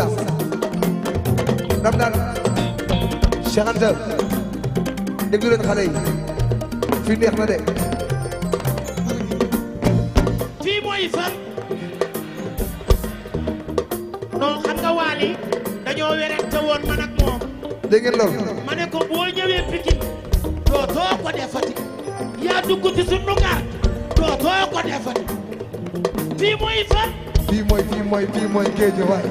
Moussa dam naan Cheikh Anta déglu leen xale yi fii neex na de fii mooy fan non xam nga Wally dañoo werante woon man ak moom dégg ngeen lool ma ne ko boo ñëwee Pikine dootoo ko defati yaa dugg ci sunu gaar dootoo ko defati fii mooy fan fii mooy Géejawaay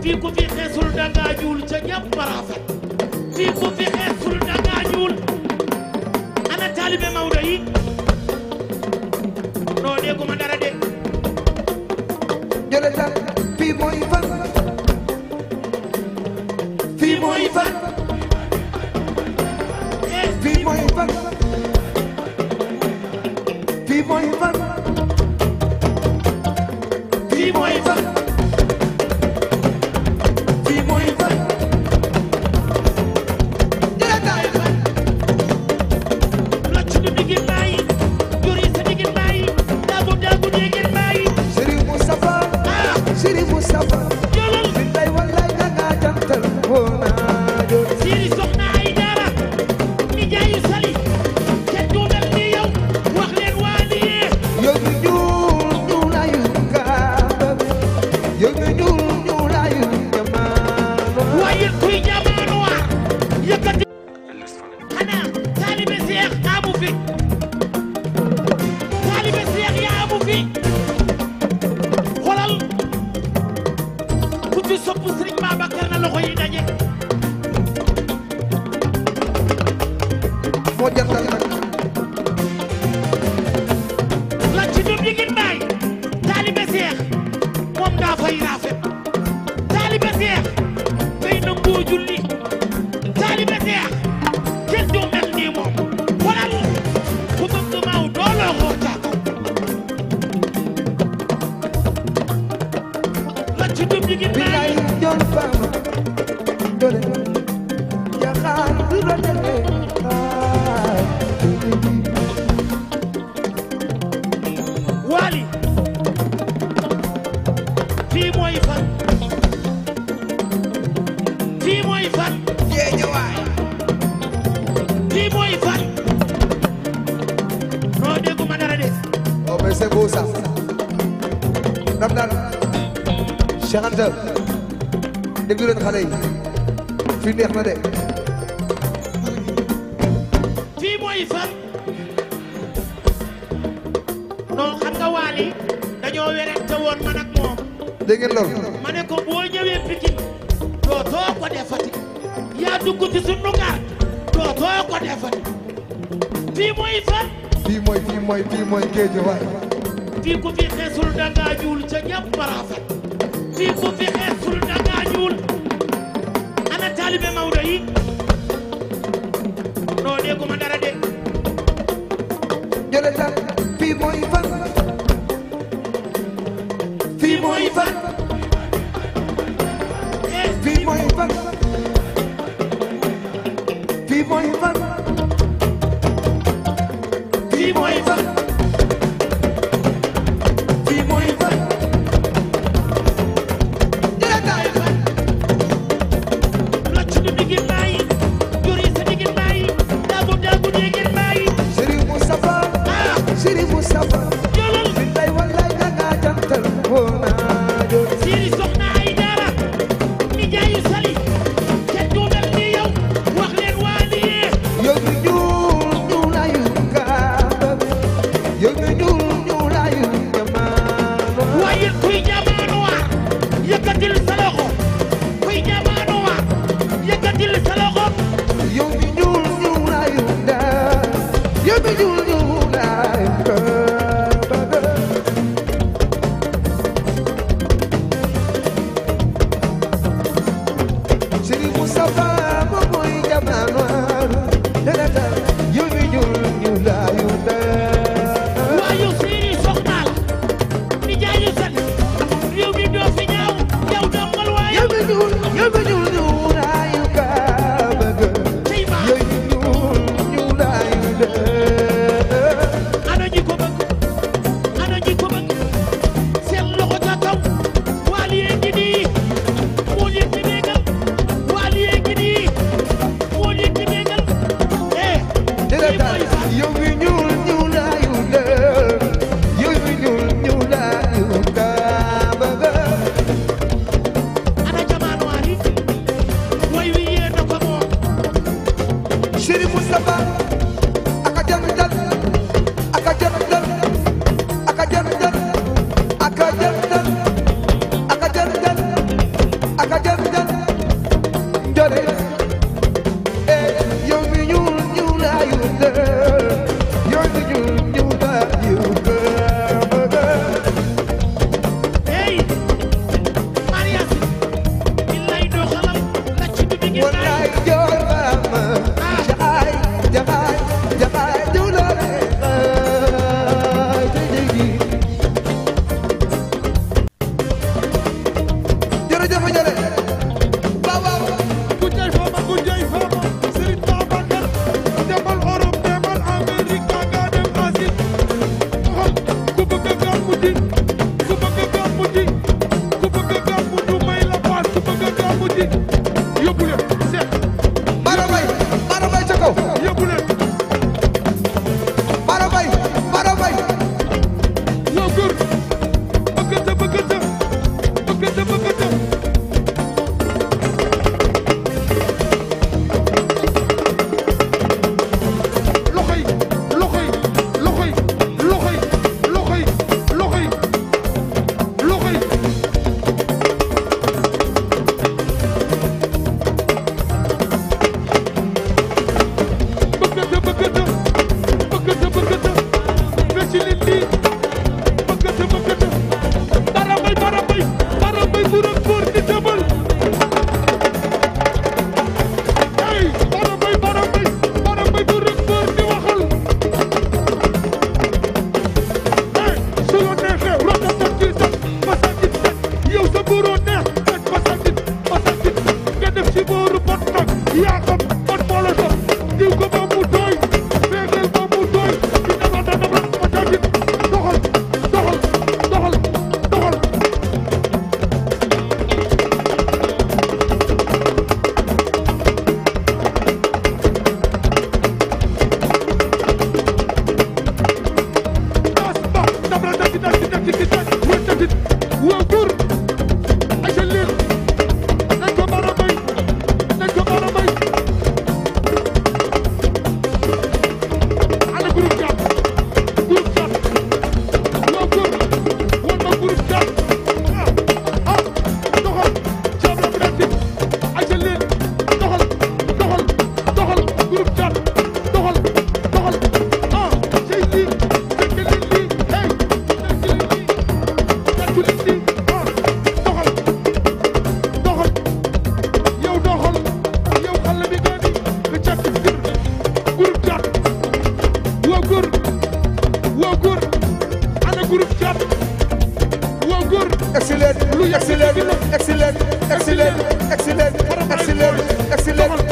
fii ku fi xeesul dangaa ñuul ca ñëpp rafet fii ku fi xeesul dangaa ñuul ana taalibe Maodo yi noo dégguma dara de jële tan fii mooy fan fii mooy fan fii mooy fan fii mooy fan fii mooy fan fii mooy fan jële tan la ci du digin bàyyi juri sa digin bàyyi daagu digin bàyyi Serigne Moustapha Serigne Moustapha jëlal billaay wallaay danga jantal woona Siri soxna ay dara ni jaayu sali kenn du mel ni yow wax leen Wally yow mi ñuulayu kaaba yow mi ñuulayu jamaano waaye kuy jamaano waar yëkkati xanaa taalibe Seex amu fi taalibe Seex yaa amu fi xolal ku ci sopp Sëriñ Babacar na loxo yi daje moo jantal nag la ci dum digin baay taalibe Seex moom daa fay rafet taalibe Seex day nangoo julli taalibe Seex kenn du mel ni moom xolal ku bëgg maaw dooloo ko taako la ci dum digin billaay baay jon fama dole jaxaar du la dele Wally fii mooy fan fii mooy fan Géejawaay fii mooy fan noo dégguma dara de oh mais c'est beau ça dam naan Cheikh Anta déglu leen xale yi fii neex na de fii mooy fan non xam nga Wally dañoo werante woon man ak moom dégg ngeen lool ma ne ko boo ñëwee Pikine dootoo ko defati yaa dugg ci sunu gaar dootoo ko defati fii mooy fan fii mooy Géejawaay fii ku fi xeesul dangaa ñuul ca ñëpp rafet fii ku fi xeesul dangaa ñuul ana taalibe Maodo yi noo dégguma dara de jële tan fii mooy fan fii mooy fan fii mooy fan fii mooy fan fii mooy fan fii mooy fan jële tan la ci du digin bàyyi juri sa digin bàyyi daagu digin bàyyi Serigne Moustapha Serigne Moustapha jëlal billaay wallaay danga jantal woona Siri soxna ay dara ni jaayu sali kenn du mel ni yow wax leen Wally yow mi ñuulayu kaaba yow mi ñuulayu jamaano waaye kuy jamaano waar yëkkatil sa loxo kuy jamaano waar yëkkatil sa loxo yow mi ñuulayu daa yow mi ñuulayu kaaba Serigne Moustapha moom mooy jamaano dana yow mi ñuulayu daa waaye Siri soxna la ni jaayu sali yow mi doo fi ñaaw yow dongal waaye yow mi ñuulayu kaaba tey ma yow mi ñuulayu daa ana ñi ko bëgg ana ñi ko bëgg seen loxo ca kaw Wally ngi nii Papa Ndiolé waaw waaw ku jëy fama Serigne Babacar demal Europe demal Amérique nga dem Asie ku bëgg gàmmu ji ku bëgg gàmmu ji ku bëgg gàmmu du may la paas ku bëgg gàmmu ji yóbbu leen seet Bara Mbaye ca kaw yóbbu leen Bara Mbaye waaw góor bëggante excellent